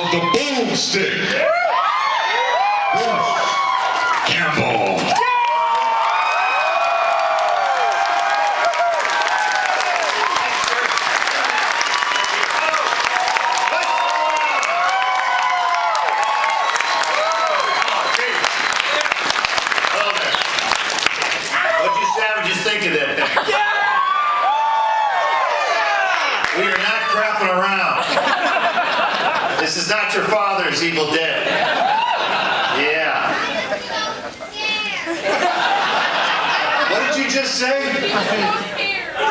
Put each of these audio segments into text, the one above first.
called the boomstick. Bruce Campbell. Think of that thing. We are not crapping around. This is not your father's Evil Dead. Yeah. What did you just say?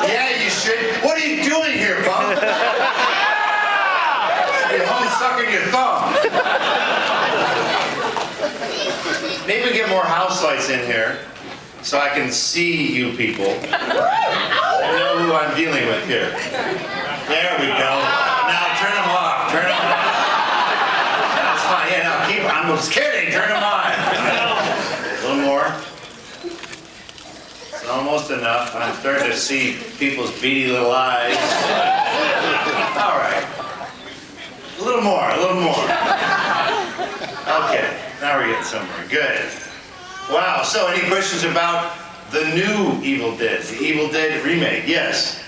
Yeah, you should. What are you doing here, Bob? You're home sucking your thumb. Maybe we get more house lights in here, so I can see you people and know who I'm dealing with here. There we go. Now turn them off. Turn them off. That's fine. Yeah, now keep. I'm just kidding. Turn them on. A little more. It's almost enough. I'm starting to see people's beady little eyes. All right. A little more. A little more. Okay. Now we're getting somewhere. Good. Wow, so any questions about the new Evil Dead, the Evil Dead remake? Yes.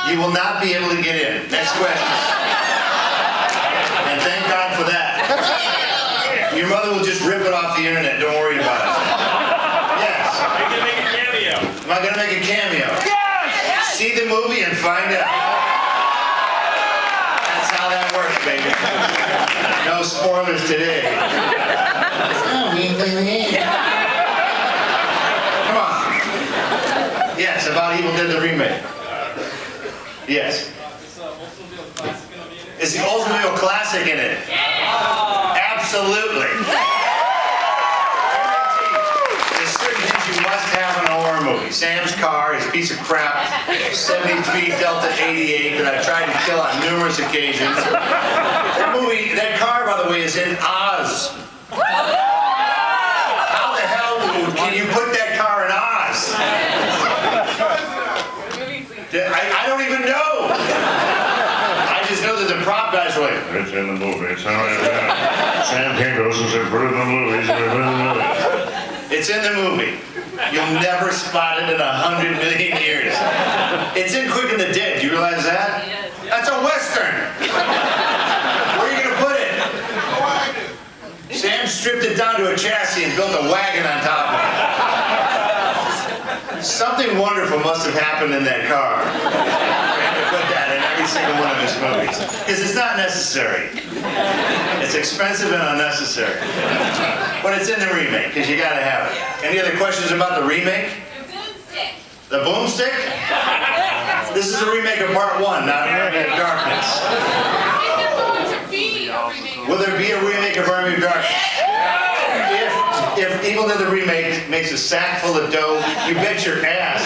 You will not be able to get in. Next question. And thank God for that. Your mother will just rip it off the internet, don't worry about it. Yes. Are you going to make a cameo? Am I going to make a cameo? Yes! See the movie and find out. That's how that works, baby. No spoilers today. Yes, about Evil Dead the remake. Yes. Is the Oldsmobile Classic in it? Absolutely. There's certain things you must have in a horror movie. Sam's car, his piece of crap, 73 Delta 88 that I've tried to kill on numerous occasions. That car, by the way, is in Oz. How the hell can you put that car in Oz? I don't even know. I just know that the prop guys were like, it's in the movie. It's not in there. Sam Campbell says put it in the movie. It's in the movie. You'll never spot it in 100 million years. It's in Quick and the Dead. Do you realize that? That's a Western. Where are you going to put it? Sam stripped it down to a chassis and built a wagon on top of it. Something wonderful must have happened in that car. We had to put that in every single one of his movies. Because it's not necessary. It's expensive and unnecessary. But it's in the remake, because you gotta have it. Any other questions about the remake? The boomstick? This is a remake of part 1, not an Army of Darkness. Will there be a remake of Army of Darkness? If Evil Dead the remake makes a sack full of dough, you bet your ass.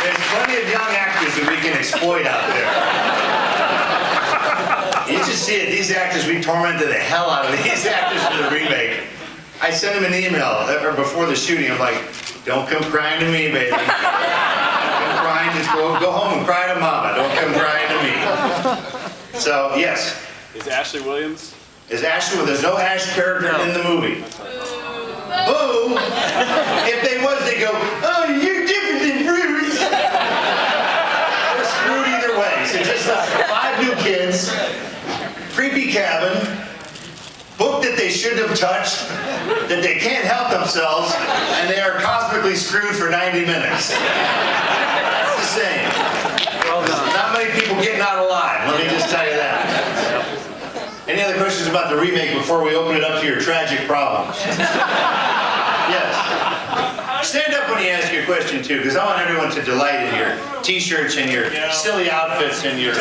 There's plenty of young actors that we can exploit out there. You just see it. These actors, we tormented the hell out of these actors for the remake. I sent them an email before the shooting. I'm like, don't come crying to me, baby. Don't come crying. Just go home and cry to mama. Don't come crying to me. So, yes. Is Ashley Williams? There's no Ash character in the movie. Boo! If they was, they go, oh, you're different than Bruce. They're screwed either way. So just 5 new kids, creepy cabin, book that they shouldn't have touched, that they can't help themselves, and they are cosmically screwed for 90 minutes. That's the same. Not many people getting out alive, let me just tell you that. Any other questions about the remake before we open it up to your tragic problems? Yes. Stand up when you ask your question too, because I want everyone to delight in your t-shirts and your silly outfits and your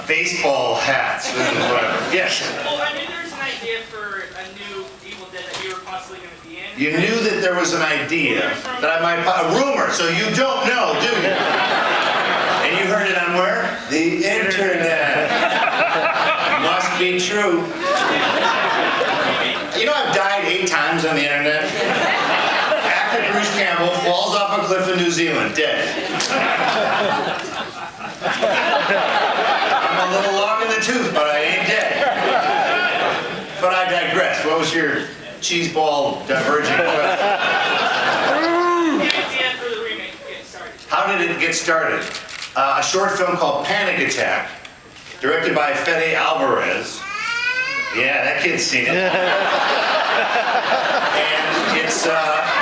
baseball hats and whatever. Yes? Well, I knew there was an idea for a new Evil Dead that you were possibly going to be in. You knew that there was an idea that I might, a rumor, so you don't know, do you? And you heard it on where? The internet. Must be true. You know I've died 8 times on the internet? Actor Bruce Campbell falls off a cliff in New Zealand, dead. What was your cheese ball diverging question? The idea for the remake get started. How did it get started? A short film called Panic Attack, directed by Fede Alvarez. Yeah, that kid's seen it. And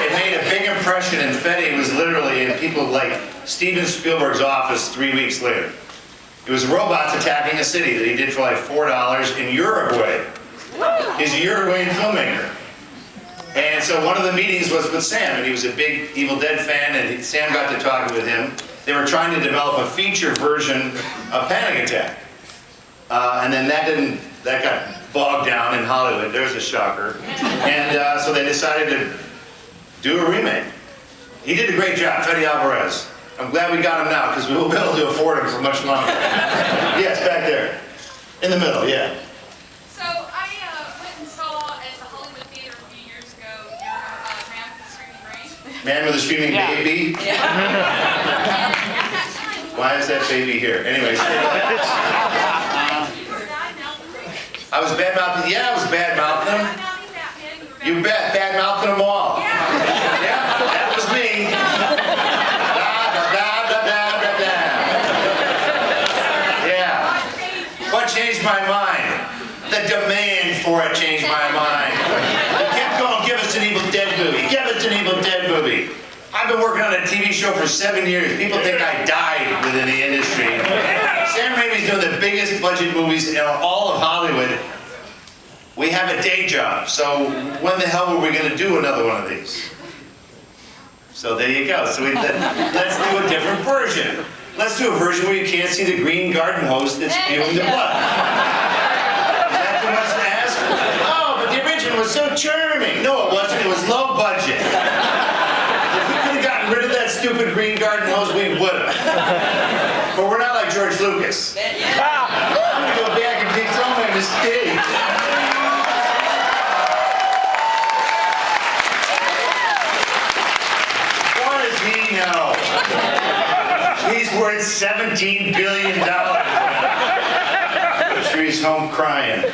it made a big impression, and Fede was literally in people like Steven Spielberg's office 3 weeks later. It was robots attacking a city that he did for like $4 in Uruguay. He's a Uruguayan filmmaker. And so one of the meetings was with Sam, and he was a big Evil Dead fan, and Sam got to talk with him. They were trying to develop a feature version of Panic Attack. And then that got bogged down in Hollywood. There's a shocker. And so they decided to do a remake. He did a great job, Fede Alvarez. I'm glad we got him now, because we won't be able to afford him for much longer. Yes, back there. In the middle, yeah. So I went and saw at the Hollywood Theater a few years ago your Man with the Screaming Brain. Man with a screaming baby? And at that time, Why is that baby here? Anyways. you were bad-mouthing Raiders. I was bad-mouthing, yeah, I was bad-mouthing them. Bad-mouthing Batman, You you were bet, bad-mouthing them all. Yeah, that was me. Yeah. What changed my mind? The demand for it changed my mind. He kept going, give us an Evil Dead movie, give us an Evil Dead movie. I've been working on a TV show for 7 years. People think I died within the industry. Sam Raimi's doing the biggest budget movies in all of Hollywood. We have a day job, so when the hell were we going to do another one of these? So there you go. So let's do a different version. Let's do a version where you can't see the green garden hose that's spewing the blood. Is that too much to ask? Oh, but the original was so charming. No, it wasn't. It was low budget. If we could have gotten rid of that stupid green garden hose, we would have. But we're not like George Lucas. I'm going to go back and fix all my mistakes. What does he know? He's worth $17 billion. I'm sure he's home crying. I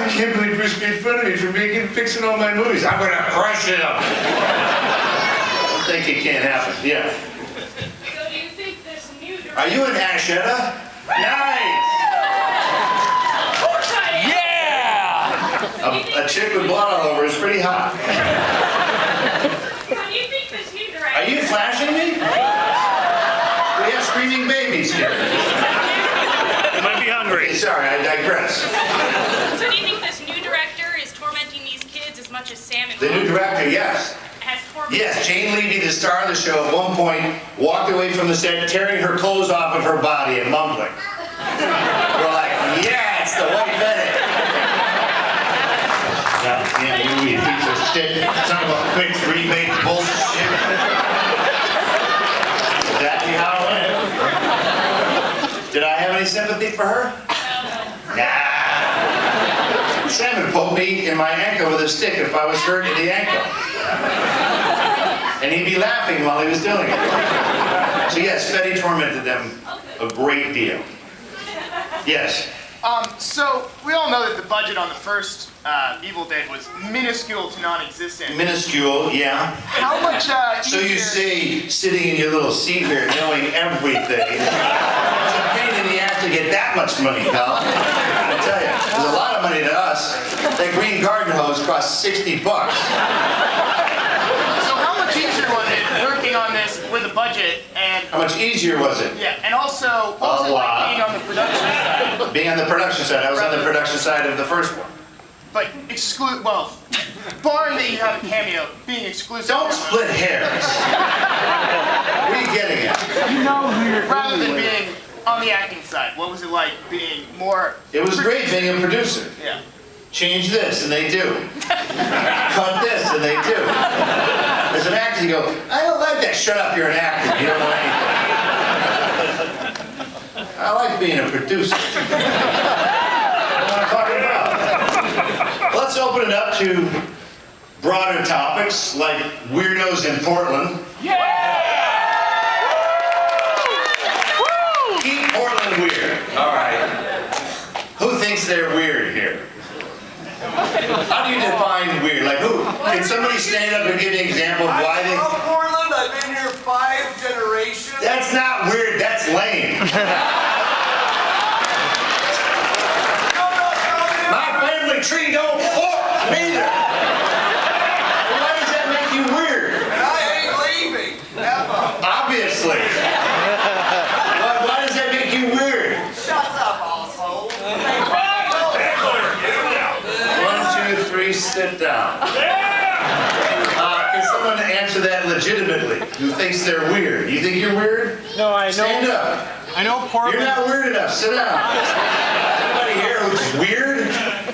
can't believe Bruce made fun of me for fixing all my movies. I'm gonna crush him. I don't think it can't happen. Yeah. So do you think this new director... Are you an Ashetta? Nice. Of course I am! A chick with blood all over is pretty hot. So do you think this new director... Are you flashing me? We have screaming babies here. You might be hungry. Sorry, I digress. So do you think this new director is tormenting these kids as much as Sam and The new director, yes. has tormented? Yes, Jane Levy, the star of the show, at one point walked away from the set tearing her clothes off of her body and mumbling. We're like, yeah, it's the white Fede. Yeah, movie piece of shit. Talking about quick remake bullshit. Exactly how it went. Did I have any sympathy for her? Nah. Sam would poke me in my ankle with a stick if I was hurt in the ankle. And he'd be laughing while he was doing it. So yes, Fede tormented them a great deal. Yes. So we all know that the budget on the first Evil Dead was minuscule to non-existent. Minuscule, yeah. How much So you say, sitting in your little seat here, knowing everything. It's a pain in the ass to get that much money, pal. I tell you, there's a lot of money to us. That green garden hose costs $60. So how much easier was it working on this with a budget and How much easier was it? yeah, and also what was A it lot. like being on the production side? Being on the production side, I was on the production side of the first one. But barring that you have a cameo, being exclusive. Don't split hairs. What are you getting at? Rather than being on the acting side, what was it like being more? It was great being a producer. Yeah. Change this, and they do. Cut this, and they do. As an actor, you go, I don't like that. Shut up, you're an actor. You don't know anything. I like being a producer. What am I talking about? Let's open it up to broader topics like weirdos in Portland. Keep Portland weird. All right. Who thinks they're weird here? How do you define weird? Like who? Can somebody stand up and give me an example of why they... love Portland. I've been here 5 generations. That's not weird, that's lame. My family tree don't fork neither. Why does that make you weird? And I ain't leaving. Ever. Obviously. Why does that make you weird? Shut up, asshole. 1, 2, 3, sit down. Can someone answer that legitimately? Who thinks they're weird? You think you're weird? No, I know. Stand up. I know You're Portland. not weird enough. Sit down. Anybody here who's weird?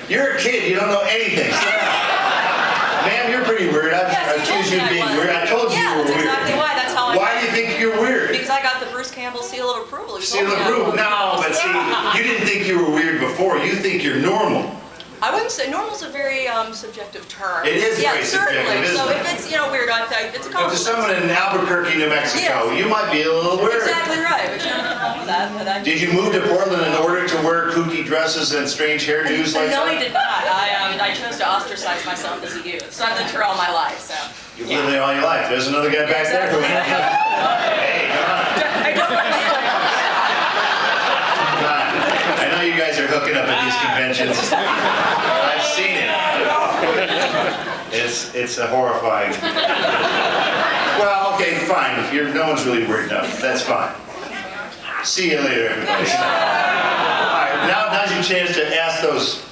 You're a kid. You don't know anything. Sit down. Ma'am, you're pretty weird. I accused you of being weird. I told you you were that's weird. exactly why. That's how I. Why do you think you're weird? Because I got the Bruce Campbell seal of approval. You Seal told of me I approval. was. No, but see, you didn't think you were weird before. You think you're normal. I wouldn't say normal's a very subjective term. It is yeah, very subjective, certainly. isn't So it? if it's weird, I think it's a But to compliment. someone in Albuquerque, New Mexico, Yes. you might be a little weird. Exactly right. But you don't know wrong with that. But I. Did you move to Portland in order to wear kooky dresses and strange hairdos like No, that? I did not. I chose to ostracize myself as a youth. So I've lived here all my life. So. You've lived there all your life. There's another guy back there who... Hey, come on. I don't like Come on. I know you guys are hooking up at these conventions. I've seen it. It's a horrifying... Well, okay, fine. If no one's really weird enough, that's fine. See you later, everybody. All right, now's your chance to ask those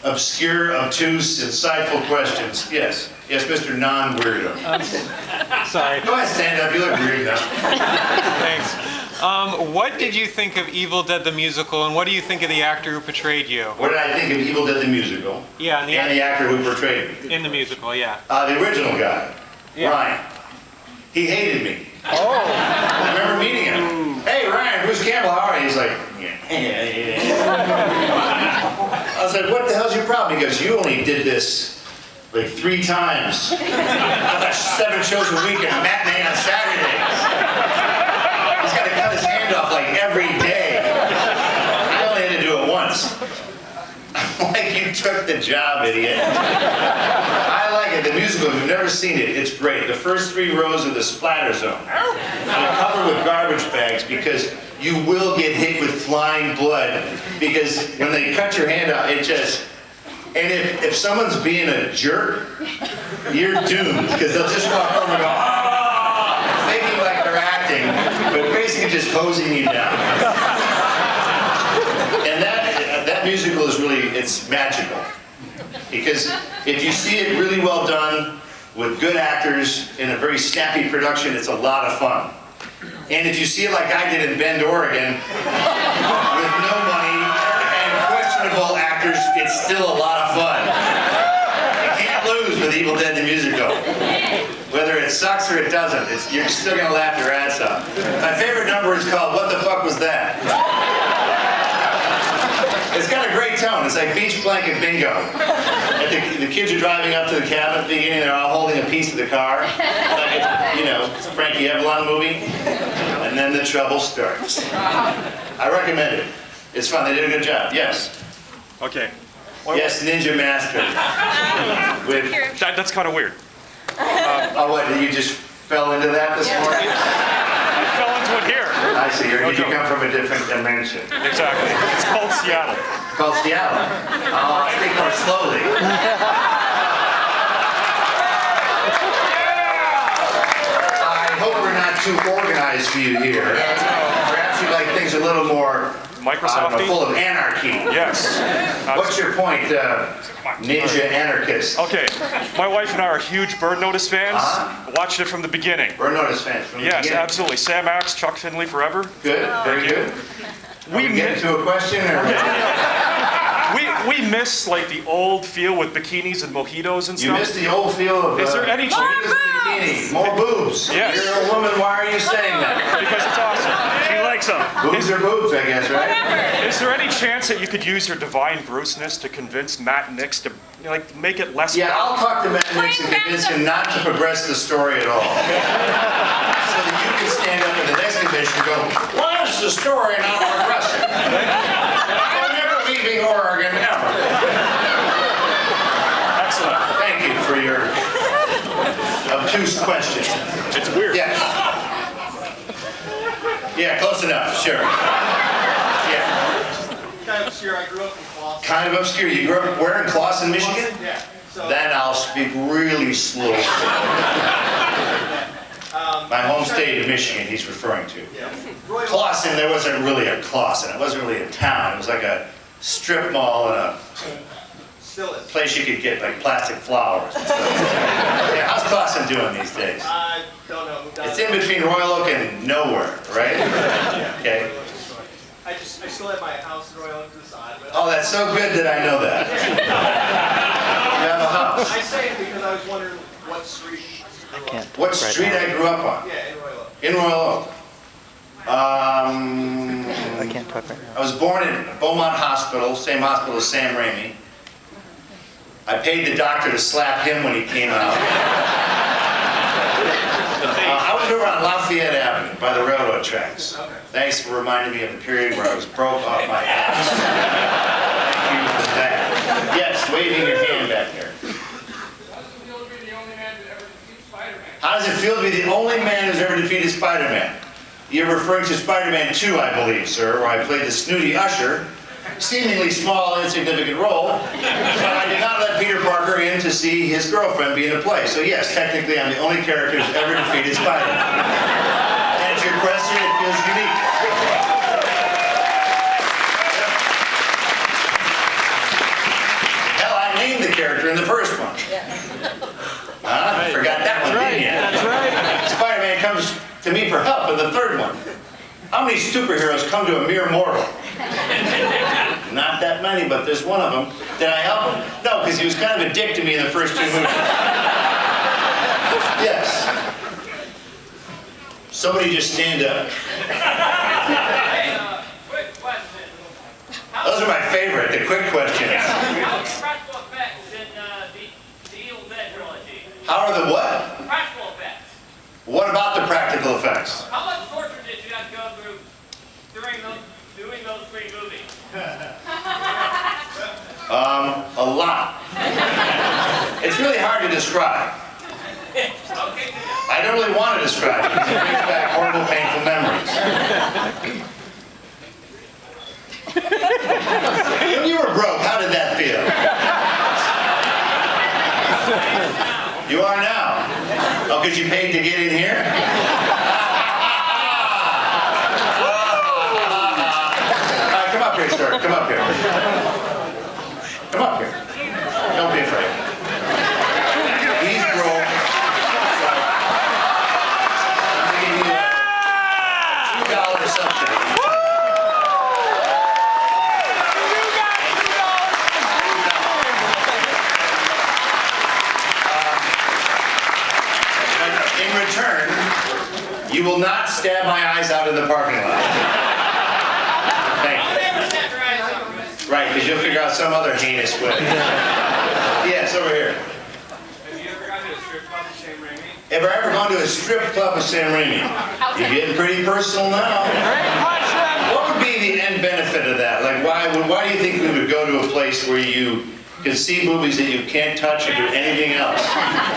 obscure, obtuse, insightful questions. Yes. Yes, Mr. Non-Weirdo. Sorry. Go ahead, stand up. You look weird enough. Thanks. What did you think of Evil Dead the musical, and what do you think of the actor who portrayed you? What did I think of Evil Dead the musical? Yeah, And the actor who portrayed me? in the musical, yeah. The original guy, Yeah. Ryan. He hated me. Oh. I remember meeting him. Hey, Ryan, Bruce Campbell, how are you? He's like, yeah. I was like, what the hell's your problem? He goes, you only did this like 3 times. I've got 7 shows a week and a matinee on Saturdays. He's got to cut his hand off like every day. I only had to do it once. I'm like, you took the job, idiot. I like it. The musical, if you've never seen it, it's great. The first 3 rows of the splatter zone. They're covered with garbage bags because you will get hit with flying blood because when they cut your hand out, it just... And if someone's being a jerk, you're doomed because they'll just walk over and go, oh, thinking like they're acting, but basically just hosing you down. And that musical is really, it's magical. Because if you see it really well done, with good actors, in a very snappy production, it's a lot of fun. And if you see it like I did in Bend, Oregon, with no money and questionable actors, it's still a lot of fun. You can't lose with Evil Dead the musical. Whether it sucks or it doesn't, you're still gonna laugh your ass off. My favorite number is called What the Fuck Was That? It's got a great tone. It's like beach blanket bingo. And the kids are driving up to the cabin at the beginning. They're all holding a piece of the car. Like it's a Frankie Avalon movie. And then the trouble starts. I recommend it. It's fun. They did a good job. Yes. Okay. Yes, Ninja Master. With, That's kind of weird. oh, what? You just fell into that this morning? I fell into it here. I see. You come from a different dimension. Exactly. It's called Seattle. Called Seattle. Oh, speak more slowly. I hope we're not too organized for you here. Perhaps you'd like things a little more Microsoft-y? full of anarchy. Yes. What's your point, ninja anarchist? Okay. My wife and I are huge Bird Notice fans. Watched it from the beginning. Bird Notice fans from the Yes, beginning. absolutely. Sam Axe, Chuck Finley forever. Good, very good. We get to a question, or We miss like the old feel with bikinis and mojitos and you stuff. missed the old feel of? Is there any chance? bikini, more boobs. Yes. You're a woman. Why are you saying that? Because it's awesome. She likes them. Boobs are boobs, I guess, right? Is there any chance that you could use your divine Bruceness to convince Matt Nix to make it less? Yeah, I'll talk to Matt Nix and convince him not to progress the story at all. So that you can stand up at the next convention and go, why is the story not progressing? I'm never leaving Oregon ever. obtuse questions. It's weird. Yeah. Yeah, close enough, sure. Yeah. Kind of obscure. I grew up in Boston. Kind of obscure. You grew up where in Clawson, Michigan? Yeah. So, Then I'll speak really slow. My home state of Michigan he's referring to. Roy Clawson, there wasn't really a Clawson. It wasn't really a town. It was like a strip mall and a still is. place you could get like plastic flowers and stuff. Yeah, how's Clawson doing these days? I don't know. Moved out It's in between Royal Oak and nowhere, right? Okay. I still have my house in Royal Oak to the side. But Oh, that's so good that I know that. You have a house. I say it because I was wondering what street. What street I grew up on? Yeah, in Royal Oak. In Royal Oak. I can't talk right now. I was born in Beaumont Hospital, same hospital as Sam Raimi. I paid the doctor to slap him when he came out. I was over on Lafayette Avenue by the railroad tracks. Thanks for reminding me of the period where I was broke off my ass. Thank you for that. Yes, waving your hand back there. How does it feel to be the only man who's ever defeated Spider-Man? You're referring to Spider-Man 2, I believe, sir, where I played the snooty usher, seemingly small, insignificant role, but I did not let Peter Parker in to see his girlfriend be in a play. So yes, technically I'm the only character who's ever defeated Spider-Man. To answer your question, it feels unique. Hell, I named the character in the first one. I forgot that one, didn't you? That's right. Spider-Man comes to me for help in the third one. How many superheroes come to a mere mortal? Not that many, but there's one of them. Did I help him? No, because he was kind of a dick to me in the first two movies. Yes. Somebody just stand up. Quick question. Those are my favorite, the quick questions. How's practical effects in the Evil Dead trilogy? How are the what? Practical effects. What about the practical effects? How much torture did you have to go through doing those three movies? A lot. It's really hard to describe. Okay. I don't really want to describe it because it brings back horrible, painful memories. When you were broke, how did that feel? You are now. Oh, because you paid to get in here? All right, come up here, sir. Come up here. Come up here. Don't be afraid. He's broke. I'm giving you a $2 subsidy. In return, you will not stab my eyes out in the parking lot. Thank you. Right, because you'll figure out some other heinous way. Yes, over here. Have you ever gone to a strip club with Sam Raimi? Have I ever gone to a strip club with Sam Raimi? You're getting pretty personal now. What would be the end benefit of that? Like, why do you think we would go to a place where you can see movies that you can't touch or do anything else?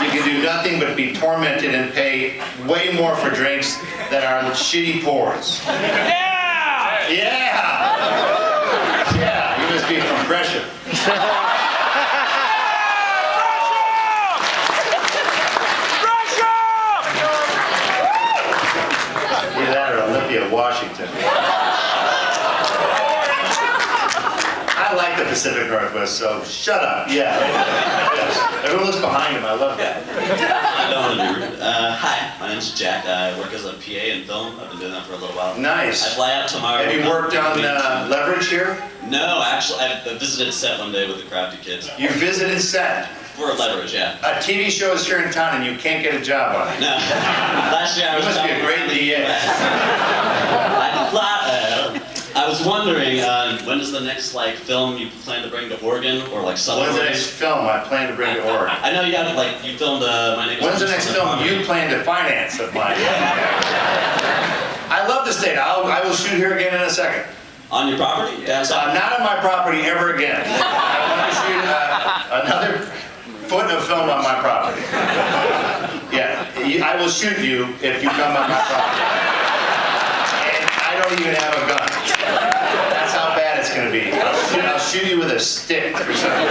You can do nothing but be tormented and pay way more for drinks that are shitty pours. Yeah! Yeah! Yeah, you must be from Gresham. Either that or Olympia, Washington. I like the Pacific Northwest, so shut up. Yeah. Yes. Everyone looks behind him. I love that. I don't want to be rude. Hi, my name's Jack. I work as a PA in film. I've been doing that for a little while. Nice. I fly out tomorrow. Have you worked on Leverage here? No, actually, I visited set one day with the Crafty Kids. You visited set. For Leverage, yeah. TV shows here in town and you can't get a job on it. No. Last year I You was must be a great DA. I was wondering, when is the next film you plan to bring to Oregon or Southern When's the Oregon? next film I plan to bring to Oregon? I know you have you filmed My Name Is When's the Bruce next on film comedy. you plan to finance of mine? I love the state. I will shoot here again in a second. On your property? Yeah. So I'm not on my property ever again. I want to shoot another foot of film on my property. Yeah. I will shoot you if you come on my property. And I don't even have a gun. That's how bad it's gonna be. I'll shoot you with a stick or something.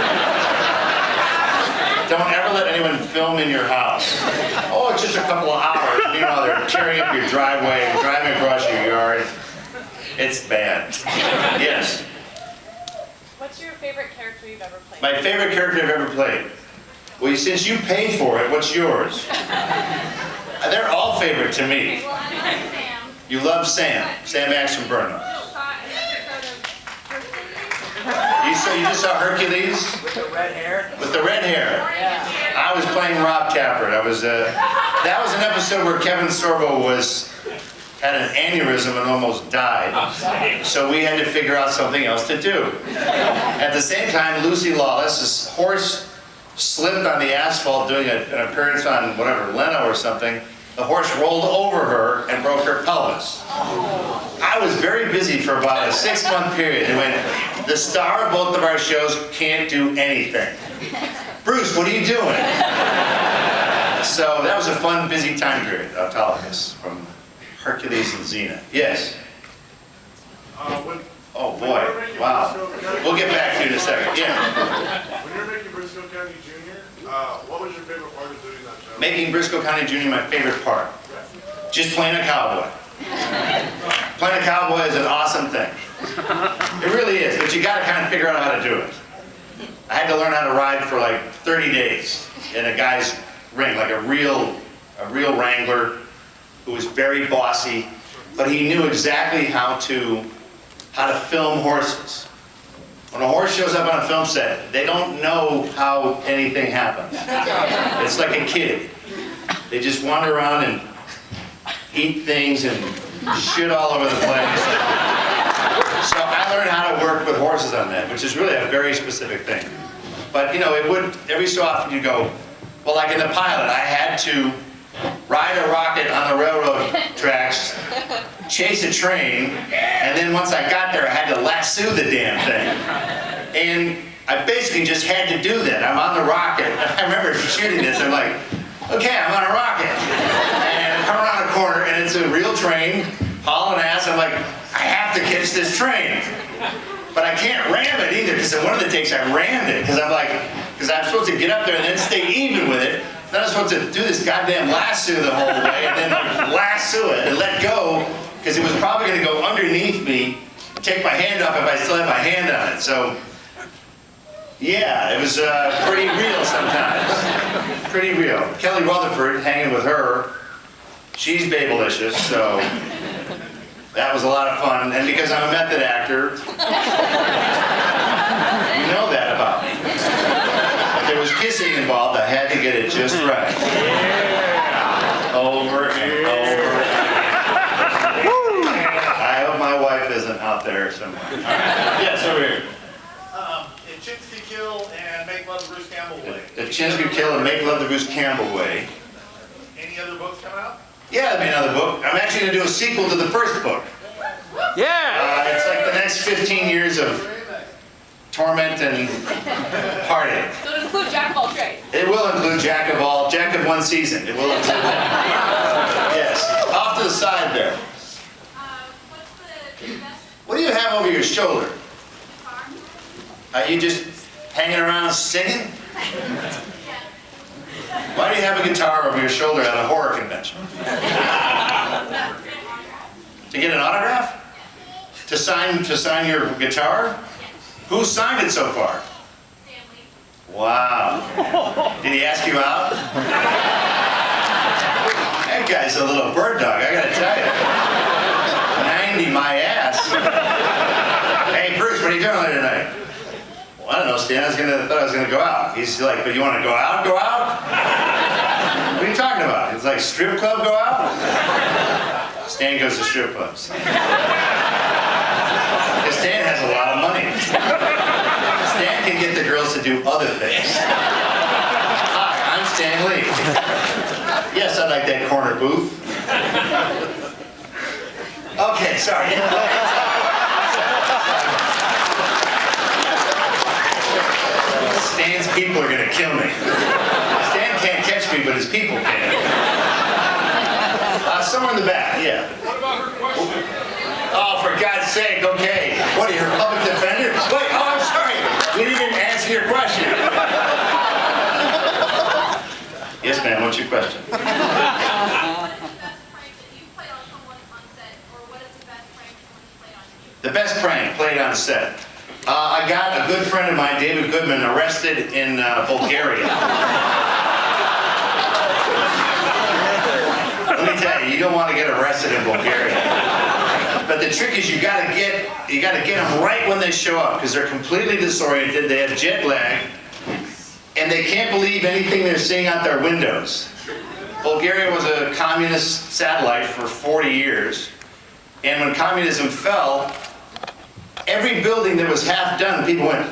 Don't ever let anyone film in your house. Oh, it's just a couple of hours. Meanwhile, they're tearing up your driveway, driving across your yard. It's bad. Yes. What's your favorite character you've ever played? My favorite character I've ever played. Well, since you paid for it, what's yours? They're all favorite to me. Well, I like Sam. You love Sam. Sam Axe from Burnham. Saw an episode of Hercules. You just saw Hercules? With the red hair. With the red hair. I was playing Rob Tapper. That was an episode where Kevin Sorbo had an aneurysm and almost died. So we had to figure out something else to do. At the same time, Lucy Lawless, this horse slipped on the asphalt doing an appearance on whatever, Leno or something. The horse rolled over her and broke her pelvis. I was very busy for about a 6-month period. And when the star of both of our shows can't do anything. Bruce, what are you doing? So that was a fun, busy time period, Autolycus, from Hercules and Xena. Yes? Oh boy, wow. We'll get back to you in a second. Yeah. When you're making Briscoe County Jr., what was your favorite part of doing that show? Making Briscoe County Jr. my favorite part. Just playing a cowboy. Playing a cowboy is an awesome thing. It really is, but you gotta kind of figure out how to do it. I had to learn how to ride for like 30 days in a guy's ring, like a real wrangler who was very bossy, but he knew exactly how to film horses. When a horse shows up on a film set, they don't know how anything happens. It's like a kid. They just wander around and eat things and shit all over the place. So I learned how to work with horses on that, which is really a very specific thing. But you know, it would, every so often you go, well, like in the pilot, I had to ride a rocket on the railroad tracks, chase a train, and then once I got there, I had to lasso the damn thing. And I basically just had to do that. I'm on the rocket. I remember shooting this, I'm like, okay, I'm on a rocket. And I come around a corner, and it's a real train, hauling ass. I'm like, I have to catch this train. But I can't ram it either, because in one of the takes I rammed it, because I'm supposed to get up there and then stay even with it. Then I'm supposed to do this goddamn lasso the whole way, and then lasso it and let go, because it was probably going to go underneath me and take my hand off if I still had my hand on it. So, yeah, it was pretty real sometimes. Pretty real. Kelly Rutherford, hanging with her, she's babelicious, so that was a lot of fun. And because I'm a method actor, you know that about me. If there was kissing involved, I had to get it just right. Over and over. I hope my wife isn't out there somewhere. Yes, over here. If Chicks Could Kill and Make Love the Bruce Campbell Way. If Chins Could Kill and Make Love the Bruce Campbell Way. Any other books coming out? Yeah, there'll be another book. I'm actually going to do a sequel to the first book. Yeah! It's like the next 15 years of torment and heartache. So it'll include Jack of all trades. It will include Jack of one season. It will include that. Yes. Off to the side there. What's the best What do you have over your shoulder? farm? Are you just hanging around singing? Why do you have a guitar over your shoulder at a horror convention? To get an autograph? To sign your guitar? Who signed it so far? Wow. Did he ask you out? That guy's a little bird dog, I gotta tell you. 90 my ass. Hey Bruce, what are you doing later tonight? Well, I don't know, Stan, thought I was gonna go out. He's like, but you wanna go out? Go out? What are you talking about? It's like strip club go out? Stan goes to strip clubs. Because Stan has a lot of money. Stan can get the girls to do other things. Hi, I'm Stan Lee. Yes, I like that corner booth. Okay, sorry. Stan's people are gonna kill me. Stan can't catch me, but his people can. in the back, yeah. What about her question? Oh, for God's sake, okay. What, are you a public defender? Wait, oh, I'm sorry. We didn't even answer your question. Yes, ma'am, what's your question? What is the best prank that you played on someone on set, or what is the best prank someone played on you? The best prank played on set. I got a good friend of mine, David Goodman, arrested in Bulgaria. Let me tell you, you don't want to get arrested in Bulgaria. But the trick is you gotta get them right when they show up, because they're completely disoriented, they have jet lag, and they can't believe anything they're seeing out their windows. Bulgaria was a communist satellite for 40 years, and when communism fell, every building that was half done, people went,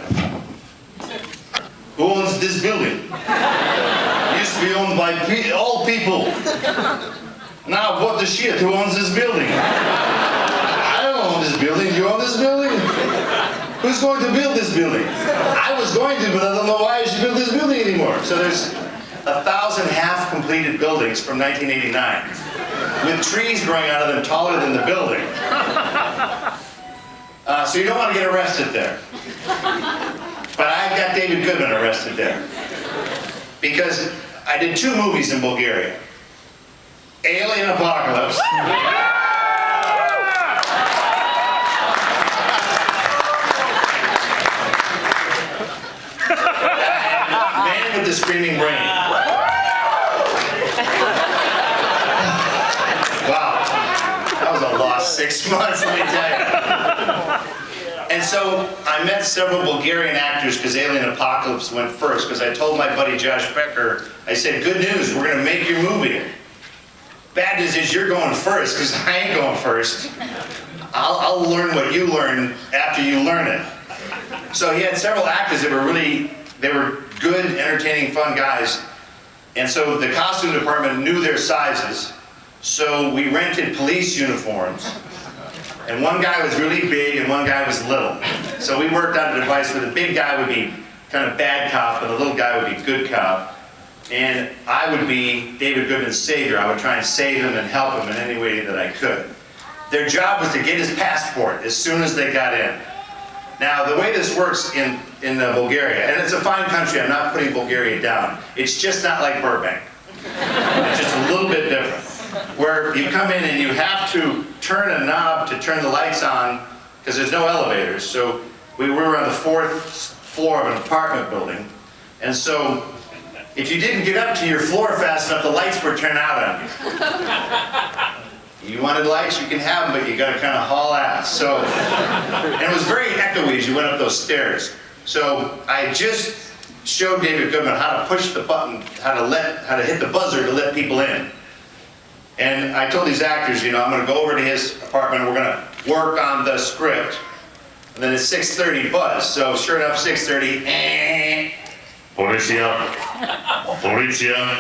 who owns this building? It used to be owned by all people. Now what the shit, who owns this building? I don't own this building, you own this building? Who's going to build this building? I was going to, but I don't know why I should build this building anymore. So there's 1,000 half-completed buildings from 1989, with trees growing out of them taller than the building. So you don't want to get arrested there. But I got David Goodman arrested there. Because I did 2 movies in Bulgaria. Alien Apocalypse. Man with the Screaming Brain. Wow. That was a lost 6 months, let me tell you. And so I met several Bulgarian actors because Alien Apocalypse went first, because I told my buddy Josh Becker, I said, good news, we're going to make your movie. Bad news is you're going first, because I ain't going first. I'll learn what you learn after you learn it. So he had several actors that were they were good, entertaining, fun guys. And so the costume department knew their sizes. So we rented police uniforms. And one guy was really big and one guy was little. So we worked out a device where the big guy would be kind of bad cop and the little guy would be good cop. And I would be David Goodman's savior. I would try and save him and help him in any way that I could. Their job was to get his passport as soon as they got in. Now, the way this works in Bulgaria, and it's a fine country, I'm not putting Bulgaria down, it's just not like Burbank. It's just a little bit different. Where you come in and you have to turn a knob to turn the lights on, because there's no elevators. So we were on the 4th floor of an apartment building. And so if you didn't get up to your floor fast enough, the lights would turn out on you. You wanted lights, you can have them, but you gotta kind of haul ass. So, and it was very echoey as you went up those stairs. So I just showed David Goodman how to push the button, how to hit the buzzer to let people in. And I told these actors, you know, I'm gonna go over to his apartment, we're gonna work on the script. And then it's 6:30 buzz, so sure enough, 6:30, Policia. Policia.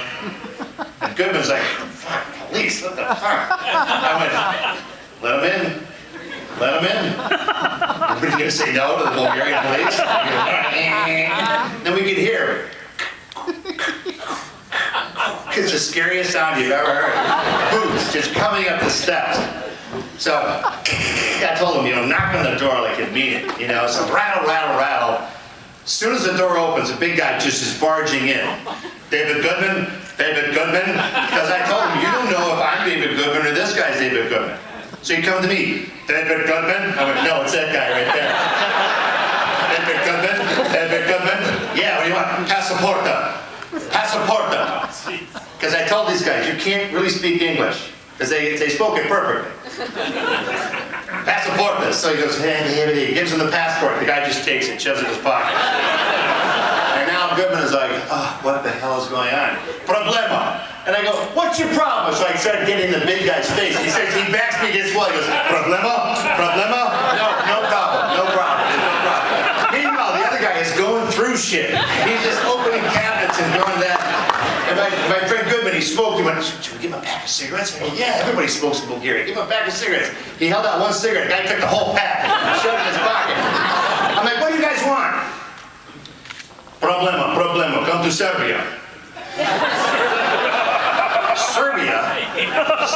And Goodman's like, fuck, police, what the fuck? I went, let him in. Let him in. What are you gonna say no to the Bulgarian police? Then we could hear. It's the scariest sound you've ever heard. Boots just coming up the steps. So I told him, you know, knock on the door like you mean it. You know, so rattle, rattle, rattle. As soon as the door opens, a big guy just is barging in. David Goodman, because I told him, you don't know if I'm David Goodman or this guy's David Goodman. So he come to me, David Goodman? I went, no, it's that guy right there. David Goodman? Yeah, what do you want? Passaporta. Because I told these guys, you can't really speak English, because they spoke it perfectly. Passaporta. So he goes, hey, he gives him the passport. The guy just takes it, shoves it in his pocket. And now Goodman is like, oh, what the hell is going on? Problema. And I go, what's your problem? So I started getting in the big guy's face. He says, he backs me against the wall. He goes, problema? Problema? No problem. No problem. Meanwhile, the other guy is going through shit. He's just opening cabinets and doing that. And my friend Goodman, he smoked. He went, should we give him a pack of cigarettes? I go, yeah, everybody smokes in Bulgaria. Give him a pack of cigarettes. He held out one cigarette. The guy took the whole pack and shoved it in his pocket. I'm like, what do you guys want? Problema. Come to Serbia.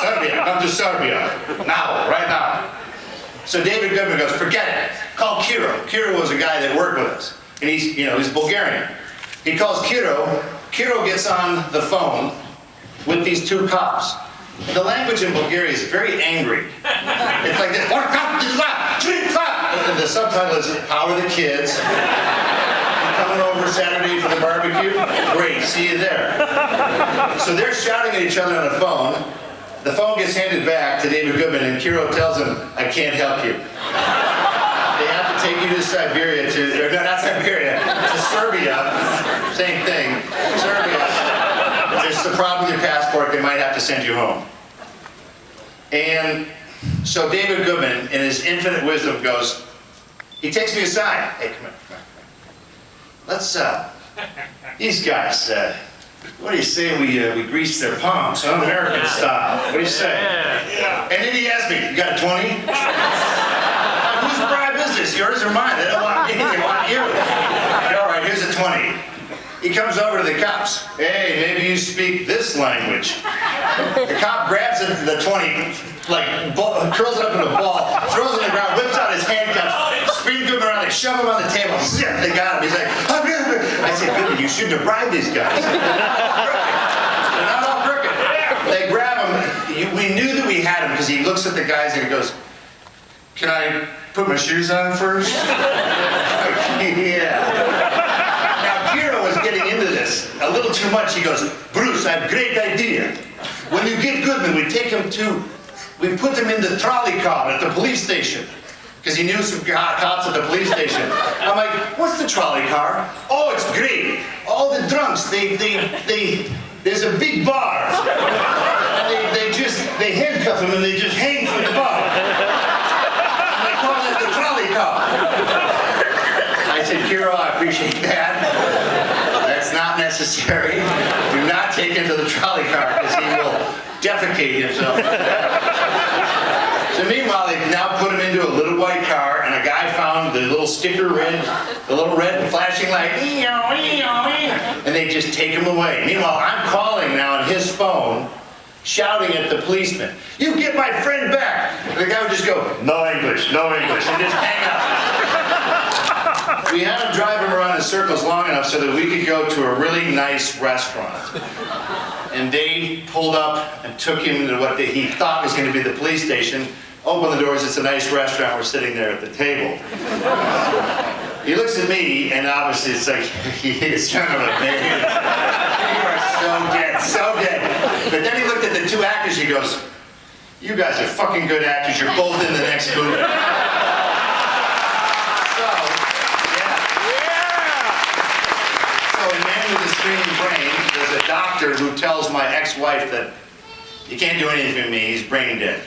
Serbia, come to Serbia. Now, right now. So David Goodman goes, forget it. Call Kiro. Kiro was a guy that worked with us. And he's Bulgarian. He calls Kiro. Kiro gets on the phone with these two cops. The language in Bulgaria is very angry. It's like this. And the subtitle is, how are the kids? You coming over Saturday for the barbecue? Great, see you there. So they're shouting at each other on the phone. The phone gets handed back to David Goodman, and Kiro tells him, I can't help you. They have to take you to Siberia, or no, not Siberia, to Serbia. Same thing, Serbia. There's a problem with your passport, they might have to send you home. And so David Goodman, in his infinite wisdom, goes, he takes me aside. Hey, come here. Let's, these guys, what do you say we grease their palms, American style? What do you say? And then he asked me, you got a 20? Whose bribe is this, yours or mine? They don't want me, they want you. All right, here's a 20. He comes over to the cops. Hey, maybe you speak this language. The cop grabs the 20, like, curls it up in a ball, throws it on the ground, whips out his handcuffs, spins him around, they shove him on the table. Zip, they got him. He's like, I said, Goodman, you shouldn't have bribed these guys. They're not all crooked. They grab him. We knew that we had him because he looks at the guys and he goes, can I put my shoes on first? Yeah. Kiro was getting into this a little too much. He goes, Bruce, I have a great idea. When you get Goodman, we put him in the trolley car at the police station. Because he knew some cops at the police station. I'm like, what's the trolley car? Oh, it's great. All the drunks, there's a big bar. And they handcuff him and they just hang from the bar. And they call it the trolley car. I said, Kiro, I appreciate that. That's not necessary. Do not take him to the trolley car because he will defecate himself. So meanwhile, they've now put him into a little white car, and a guy found the little sticker red, the little red flashing light, and they just take him away. Meanwhile, I'm calling now on his phone, shouting at the policeman, you get my friend back. And the guy would just go, no English, no English, and just hang up. We had him drive him around in circles long enough so that we could go to a really nice restaurant. And they pulled up and took him to what he thought was going to be the police station. Open the doors, it's a nice restaurant, we're sitting there at the table. He looks at me, and obviously it's like, he is kind of a baby. You are so dead. But then he looked at the two actors, he goes, you guys are fucking good actors, you're both in the next movie. So in Man with a Screaming Brain, there's a doctor who tells my ex-wife that you can't do anything to me, he's brain dead.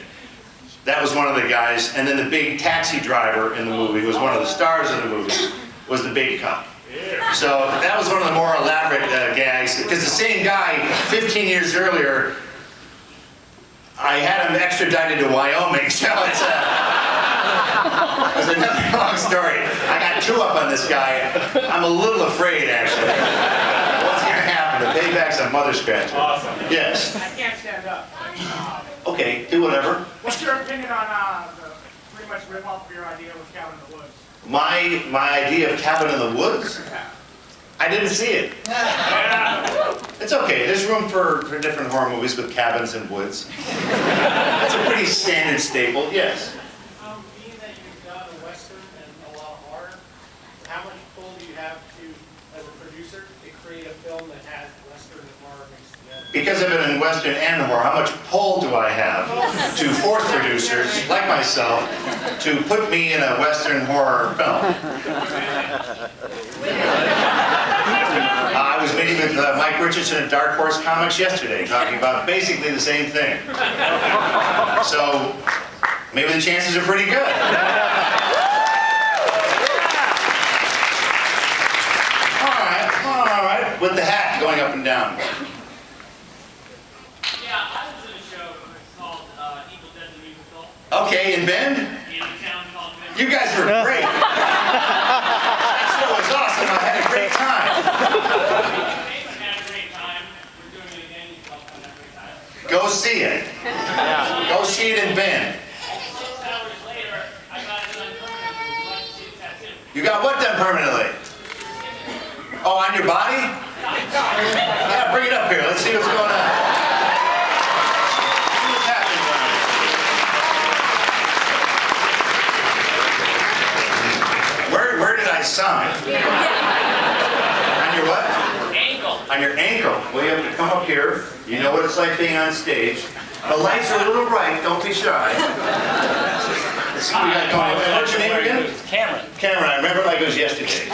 That was one of the guys, and then the big taxi driver in the movie, who was one of the stars of the movie, was the big cop. So that was one of the more elaborate gags, because the same guy, 15 years earlier, I had him extradited to Wyoming, so it's another long story. I got two up on this guy. I'm a little afraid, actually. What's going to happen? The payback's a mother scratcher. Awesome. Yes. I can't stand up. Okay, do whatever. What's your opinion on the pretty much rip off of your idea with Cabin in the Woods? My idea of Cabin in the Woods? I didn't see it. It's okay. There's room for different horror movies with cabins and woods. It's a pretty standard staple, yes. Being that you've done a Western and a lot of horror, how much pull do you have to, as a producer, to create a film that has Western and horror mixed together? Because I've been in Western and horror, how much pull do I have to force producers, like myself, to put me in a Western horror film? I was meeting with Mike Richardson at Dark Horse Comics yesterday, talking about basically the same thing. So, maybe the chances are pretty good. All right, with the hat going up and down. Yeah, I was in a show called Evil Dead the Musical. Okay, in Bend? In a town called Bend. You guys were great. That show was awesome. I had a great time. Had a great time. We're doing it again. You felt had a great time. Go see it. in band? 6 hours later, I got it done permanently. Would you like to see the tattoo? You got what done permanently? Oh, on your body? Yeah, bring it up here. Let's see what's going on. See what's happening around here. Where did I sign? On your what? Ankle. On your ankle. Well, you have to come up here. You know what it's like being on stage. The lights are a little bright. Don't be shy. Let's see what we got going on. What's your name again? Cameron. Cameron. I remember like it was yesterday.